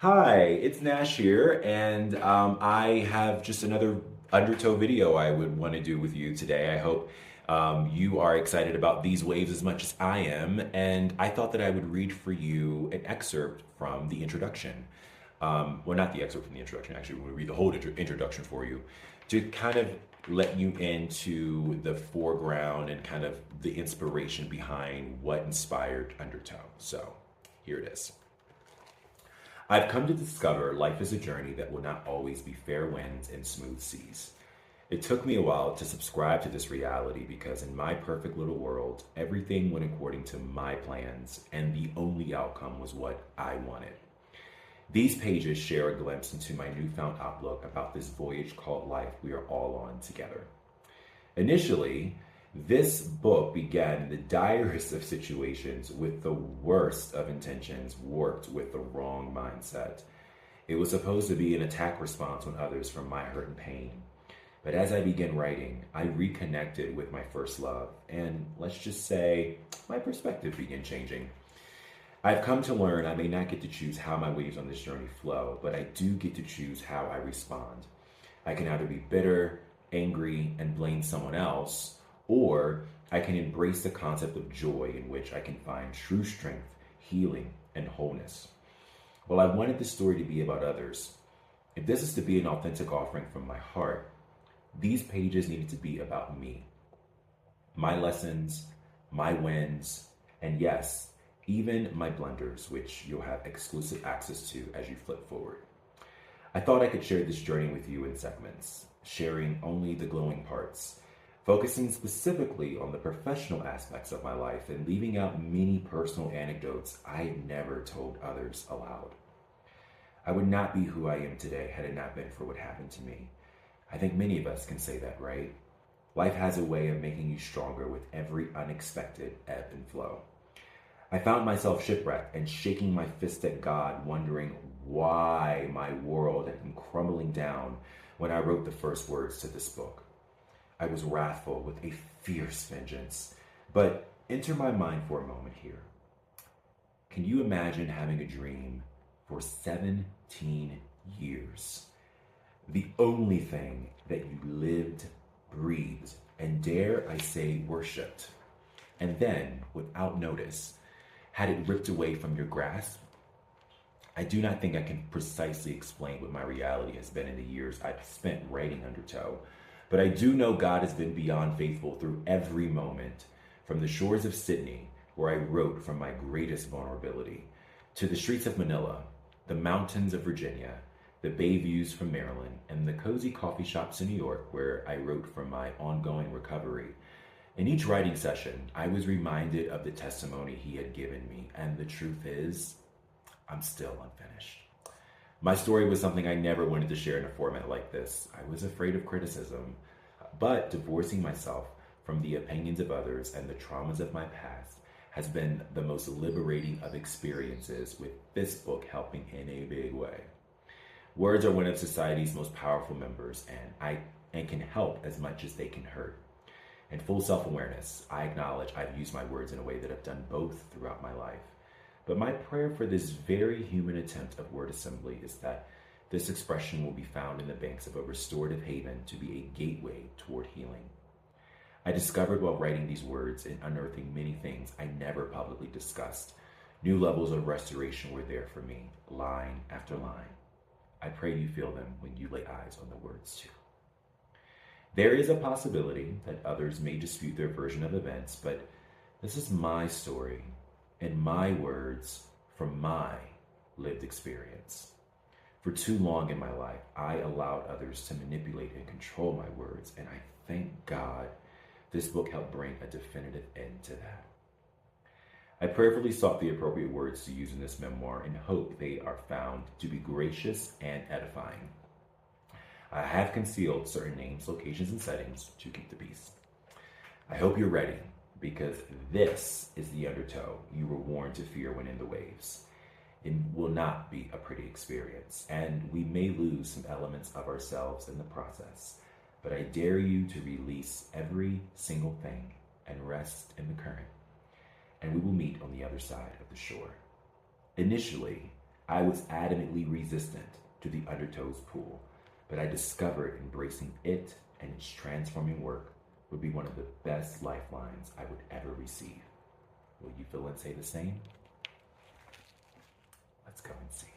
Hi, it's Nash here, and I have just another Undertow video I would want to do with you today. I hope you are excited about these waves as much as I am, and I thought that I would read for you an excerpt from the introduction. Well, not the excerpt from the introduction, actually, we'll read the whole introduction for you to kind of let you into the foreground and kind of the inspiration behind what inspired Undertow. So here it is. I've come to discover life is a journey that will not always be fair winds and smooth seas. It took me a while to subscribe to this reality because in my perfect little world, everything went according to my plans, and the only outcome was what I wanted. These pages share a glimpse into my newfound outlook about this voyage called life we are all on together. Initially, this book began in the direst of situations with the worst of intentions warped with the wrong mindset. It was supposed to be an attack response on others from my hurt and pain. But as I began writing, I reconnected with my first love, and let's just say my perspective began changing. I've come to learn I may not get to choose how my waves on this journey flow, but I do get to choose how I respond. I can either be bitter, angry, and blame someone else, or I can embrace the concept of joy in which I can find true strength, healing, and wholeness. Well, I wanted this story to be about others. If this is to be an authentic offering from my heart, these pages needed to be about me, my lessons, my wins, and yes, even my blunders, which you'll have exclusive access to as you flip forward. I thought I could share this journey with you in segments, sharing only the glowing parts, focusing specifically on the professional aspects of my life and leaving out many personal anecdotes I never told others aloud. I would not be who I am today had it not been for what happened to me. I think many of us can say that, right? Life has a way of making you stronger with every unexpected ebb and flow. I found myself shipwrecked and shaking my fist at God, wondering why my world had been crumbling down when I wrote the first words to this book. I was wrathful with a fierce vengeance. But enter my mind for a moment here. Can you imagine having a dream for 17 years? The only thing that you lived, breathed, and dare I say worshipped. And then, without notice, had it ripped away from your grasp? I do not think I can precisely explain what my reality has been in the years I've spent writing Undertow, but I do know God has been beyond faithful through every moment, from the shores of Sydney, where I wrote from my greatest vulnerability, to the streets of Manila, the mountains of Virginia, the bay views from Maryland, and the cozy coffee shops in New York, where I wrote from my ongoing recovery. In each writing session, I was reminded of the testimony he had given me, and the truth is, I'm still unfinished. My story was something I never wanted to share in a format like this. I was afraid of criticism, but divorcing myself from the opinions of others and the traumas of my past has been the most liberating of experiences, with this book helping in a big way. Words are one of society's most powerful members, and can help as much as they can hurt. In full self-awareness, I acknowledge I've used my words in a way that I've done both throughout my life. But my prayer for this very human attempt of word assembly is that this expression will be found in the banks of a restorative haven to be a gateway toward healing. I discovered while writing these words and unearthing many things I never publicly discussed. New levels of restoration were there for me, line after line. I pray you feel them when you lay eyes on the words too. There is a possibility that others may dispute their version of events, but this is my story and my words from my lived experience. For too long in my life, I allowed others to manipulate and control my words, and I thank God this book helped bring a definitive end to that. I prayerfully sought the appropriate words to use in this memoir and hope they are found to be gracious and edifying. I have concealed certain names, locations, and settings to keep the peace. I hope you're ready, because this is the undertow you were warned to fear when in the waves. It will not be a pretty experience, and we may lose some elements of ourselves in the process, but I dare you to release every single thing and rest in the current, and we will meet on the other side of the shore. Initially, I was adamantly resistant to the Undertow's pool, but I discovered embracing it and its transforming work would be one of the best lifelines I would ever receive. Will you feel and say the same? Let's go and see.